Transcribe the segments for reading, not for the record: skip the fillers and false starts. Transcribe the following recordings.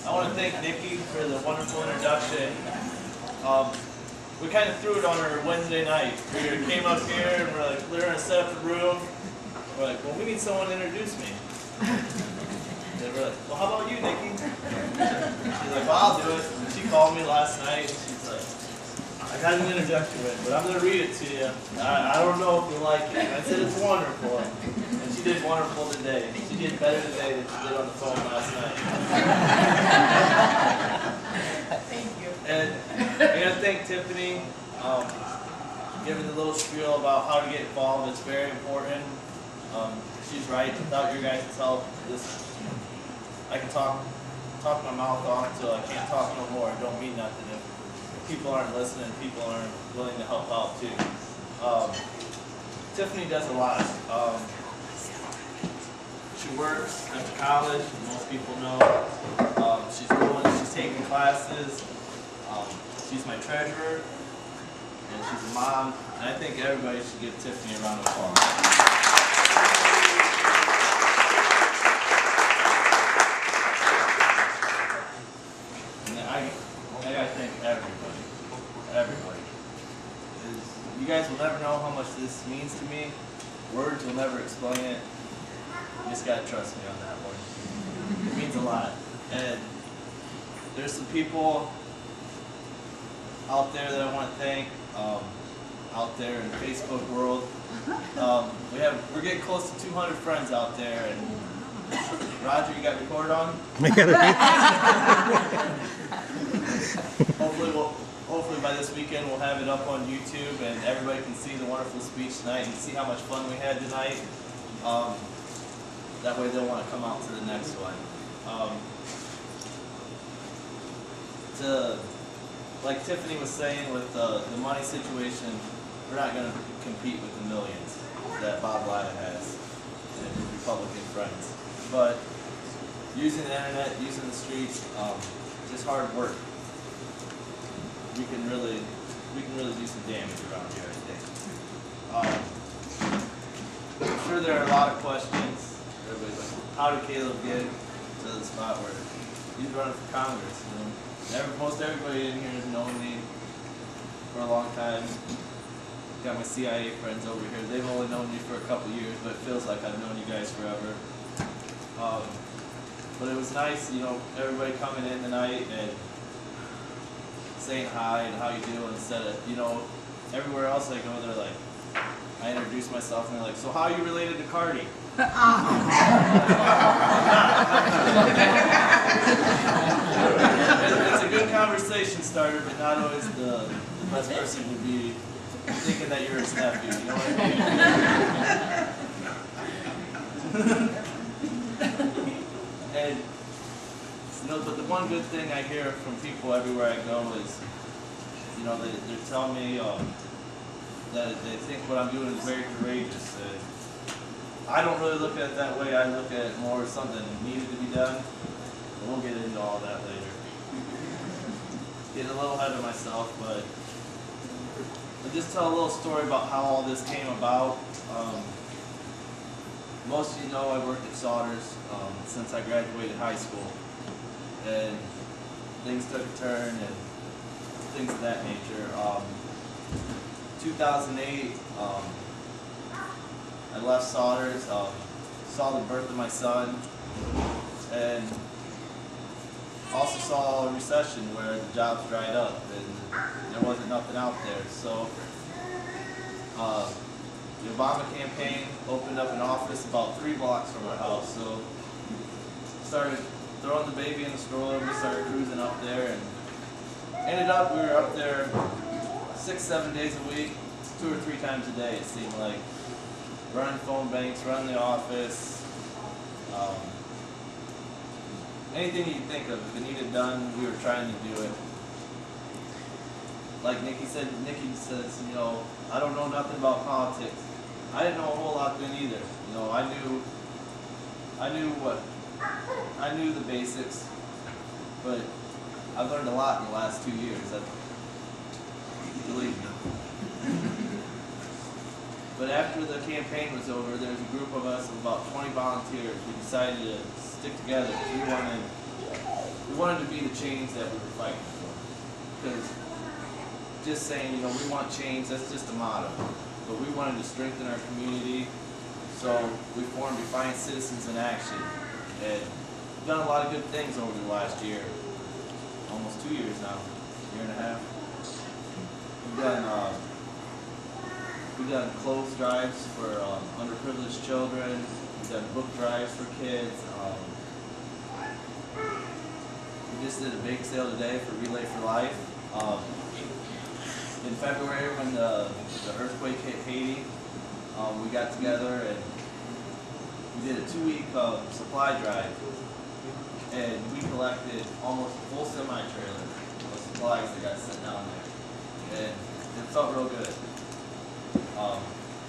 I want to thank Nikki for the wonderful introduction. We kind of threw it on her Wednesday night. We came up here and we're like, we're in a separate room. We're like, well, we need someone to introduce me. And we're like, well, how about you, Nikki? She's like, well, I'll do it. And she called me last night and she's like, I got an introduction written, but I'm going to read it to you. I don't know if you like it. And I said it's wonderful. And she did wonderful today. She did better today than she did on the phone last night. Thank you. And I got to thank Tiffany, giving the little spiel about how to get involved. It's very important. She's right. Without your guys' help, I can talk my mouth off until I can't talk no more. It don't mean nothing if people aren't listening, people aren't willing to help out too. Tiffany does a lot. She works after college, most people know. She's taking classes. She's my treasurer, and she's a mom. And I think everybody should give Tiffany a round of applause. I gotta thank everybody. You guys will never know how much this means to me. Words will never explain it. You just gotta trust me on that one. It means a lot. And there's some people out there that I want to thank, out there in the Facebook world. We're getting close to 200 friends out there, and Roger, you got record on? Hopefully by this weekend we'll have it up on YouTube and everybody can see the wonderful speech tonight and see how much fun we had tonight. That way they'll want to come out to the next one. Like Tiffany was saying with the money situation, we're not going to compete with the millions that Bob Lyda has and his Republican friends. But using the internet, using the streets, just hard work. We can really do some damage around here, I think. I'm sure there are a lot of questions. Everybody's like, how did Caleb get to the spot where he's running for Congress? You know? Most everybody in here has known me for a long time. Got my CIA friends over here. They've only known me for a couple years, but it feels like I've known you guys forever. But it was nice, you know, everybody coming in tonight and saying hi and how you doing instead of, you know, everywhere else I go, they're like, I introduce myself and they're like, so how are you related to Cardi? It's a good conversation starter, but not always the best person would be thinking that you're his nephew, you know what I mean? And you know, but the one good thing I hear from people everywhere I go is, you know, they're telling me that they think what I'm doing is very courageous. And I don't really look at it that way. I look at it more as something that needed to be done. And we'll get into all that later. Getting a little ahead of myself, but I'll just tell a little story about how all this came about. Most of you know I worked at Sauter's since I graduated high school. And things took a turn and things of that nature. 2008, I left Sauter's, saw the birth of my son, and also saw a recession where the jobs dried up and there wasn't nothing out there. So the Obama campaign opened up an office about 3 blocks from our house. So started throwing the baby in the stroller, we started cruising up there, and ended up, we were up there 6-7 days a week, 2 or 3 times a day it seemed like. Running phone banks, running the office, anything you think of, if it needed done, we were trying to do it. Like Nikki says, you know, I don't know nothing about politics. I didn't know a whole lot then either. You know, I knew the basics, but I've learned a lot in the last 2 years. Believe me. But after the campaign was over, there was a group of us of about 20 volunteers. We decided to stick together. We wanted to be the change that we were fighting for. Because just saying, you know, we want change, that's just a motto. But we wanted to strengthen our community, so we formed Defiant Citizens in Action. And we've done a lot of good things over the last year. Almost 2 years now, year and a half. We've done clothes drives for underprivileged children. We've done book drives for kids. We just did a bake sale today for Relay for Life. In February, when the earthquake hit Haiti, we got together and we did a 2-week supply drive. And we collected almost a full semi-trailer of supplies that got sent down there. And it felt real good.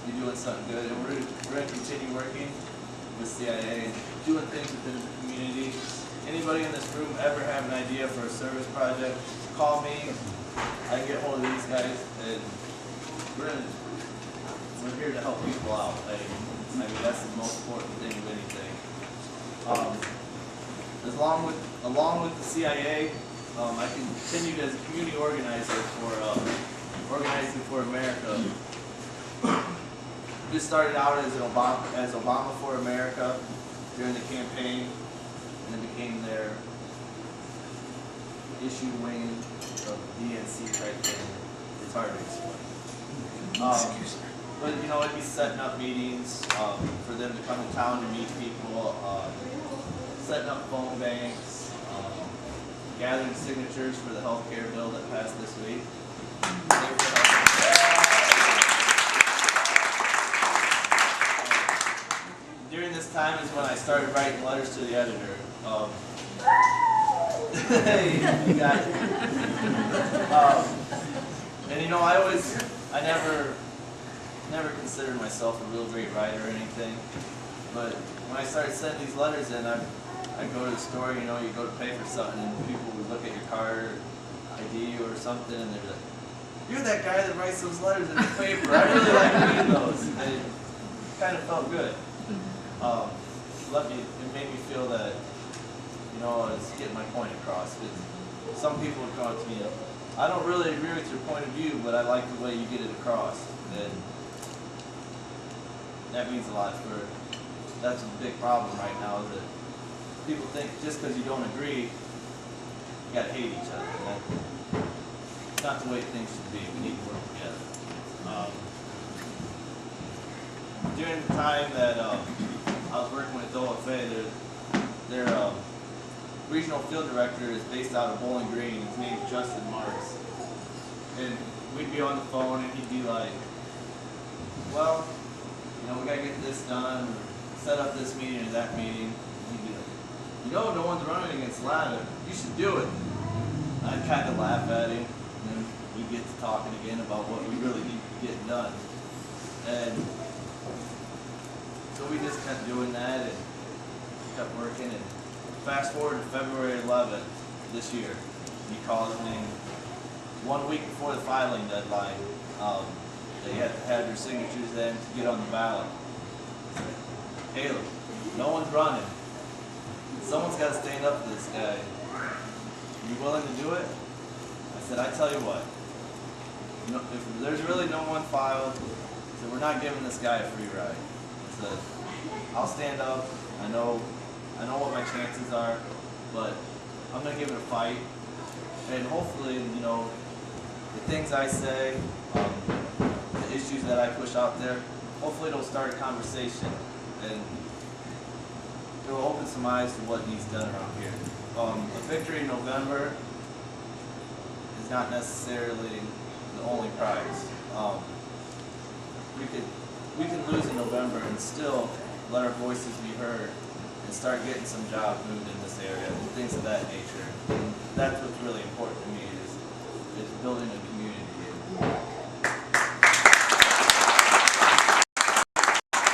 You're doing something good. And we're going to continue working with CIA and doing things within the community. Anybody in this room ever have an idea for a service project, call me. I can get hold of these guys. And we're here to help people out. I mean, that's the most important thing of anything. Along with the CIA, I continued as a community organizer for Organizing for America. This started out as Obama for America during the campaign, and it became their issue wing of DNC type thing. It's hard to explain. But you know, it'd be setting up meetings for them to come to town to meet people, setting up phone banks, gathering signatures for the health care bill that passed this week. During this time is when I started writing letters to the editor. Hey, you got it. And you know, I never considered myself a real great writer or anything. But when I started sending these letters in, I go to the store, you know, you go to pay for something, and people would look at your card, ID or something, and they're like, "You're that guy that writes those letters in the paper. I really like reading those." And it kind of felt good. It made me feel that, you know, I was getting my point across. Because some people would come up to me, "I don't really agree with your point of view, but I like the way you get it across." And that means a lot for. That's a big problem right now, is that people think just because you don't agree, you gotta hate each other. And that's not the way things should be. We need to work together. During the time that I was working with OFA, their regional field director is based out of Bowling Green. His name's Justin Marks. And we'd be on the phone and he'd be like, "Well, you know, we gotta get this done, or set up this meeting or that meeting." And he'd be like, "You know, no one's running against Ladder. You should do it." And I'd kind of laugh at him, and then we'd get to talking again about what we really need to get done. And so we just kept doing that and kept working. And fast forward to February 11th this year, he calls me 1 week before the filing deadline. They had to have their signatures in to get on the ballot. "Hey, look, no one's running. Someone's got to stand up to this guy. Are you willing to do it?" I said, "I tell you what, if there's really no one filed, I said, we're not giving this guy a free ride." I said, "I'll stand up. I know what my chances are, but I'm going to give it a fight. And hopefully, you know, the things I say, the issues that I push out there, hopefully it'll start a conversation and it'll open some eyes to what needs done around here." A victory in November is not necessarily the only prize. We can lose in November and still let our voices be heard and start getting some jobs moved in this area and things of that nature. And that's what's really important to me is building a community.